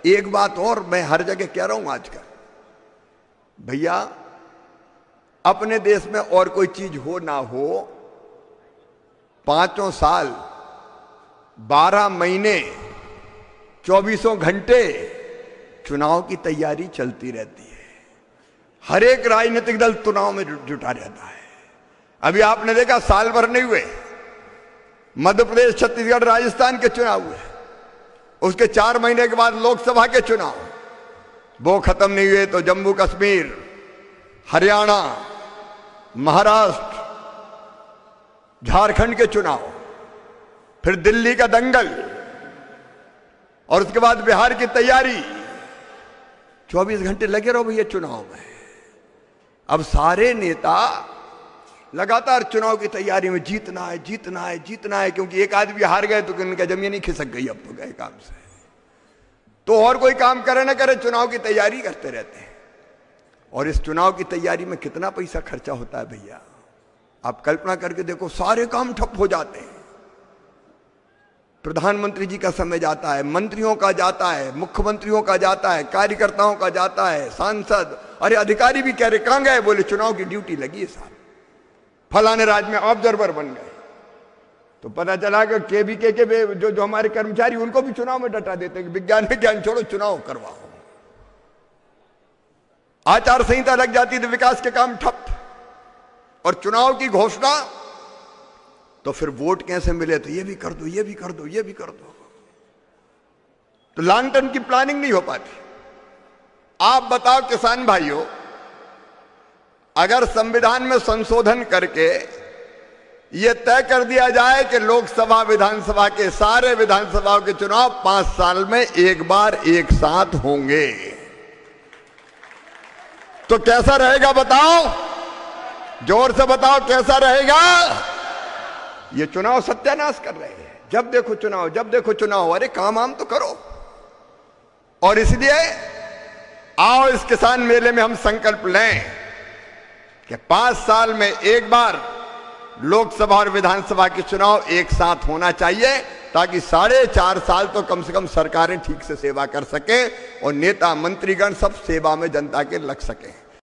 एक बात और मैं हर जगह कह रहा हूं आजकल, भैया अपने देश में और कोई चीज हो ना हो, 5 साल 12 महीने 24 घंटे चुनाव की तैयारी चलती रहती है। हर एक राजनीतिक दल चुनाव में जुटा रहता है। अभी आपने देखा साल भर नहीं हुए, मध्य प्रदेश, छत्तीसगढ़, राजस्थान के चुनाव हुए, उसके 4 महीने के बाद लोकसभा के चुनाव, वो खत्म नहीं हुए तो जम्मू कश्मीर, हरियाणा, महाराष्ट्र, झारखंड के चुनाव, फिर दिल्ली का दंगल, और उसके बाद बिहार की तैयारी। 24 घंटे लगे रहो भैया चुनाव में। अब सारे नेता लगातार चुनाव की तैयारी में जीतना है, जीतना है, जीतना है, क्योंकि एक आदमी हार गए तो उनका जमीन ही खिसक गई, अब तो गए काम से, तो और कोई काम करे ना करे चुनाव की तैयारी करते रहते हैं। और इस चुनाव की तैयारी में कितना पैसा खर्चा होता है भैया, आप कल्पना करके देखो। सारे काम ठप हो जाते हैं, प्रधानमंत्री जी का समय जाता है, मंत्रियों का जाता है, मुख्यमंत्रियों का जाता है, कार्यकर्ताओं का जाता है, सांसद, अरे अधिकारी भी कह रहे कहां गए, बोले चुनाव की ड्यूटी लगी है साहब, फलाने राज्य में ऑब्जर्वर बन गए। तो पता चला कि केबीके के जो हमारे कर्मचारी, उनको भी चुनाव में डटा देते हैं, विज्ञान में ज्ञान छोड़ो, चुनाव करवाओ। आचार संहिता लग जाती तो विकास के काम ठप, और चुनाव की घोषणा तो फिर वोट कैसे मिले, तो ये भी कर दो, ये भी कर दो, ये भी कर दो, तो लॉन्ग टर्म की प्लानिंग नहीं हो पाती। आप बताओ किसान भाइयों, अगर संविधान में संशोधन करके यह तय कर दिया जाए कि लोकसभा विधानसभा के सारे विधानसभाओं के चुनाव 5 साल में एक बार एक साथ होंगे, तो कैसा रहेगा बताओ, जोर से बताओ कैसा रहेगा। ये चुनाव सत्यानाश कर रहे हैं, जब देखो चुनाव, जब देखो चुनाव, अरे काम आम तो करो। और इसलिए आओ इस किसान मेले में हम संकल्प लें कि 5 साल में एक बार लोकसभा और विधानसभा के चुनाव एक साथ होना चाहिए, ताकि 4.5 साल तो कम से कम सरकारें ठीक से सेवा कर सकें और नेता मंत्रीगण सब सेवा में जनता के लग सकें।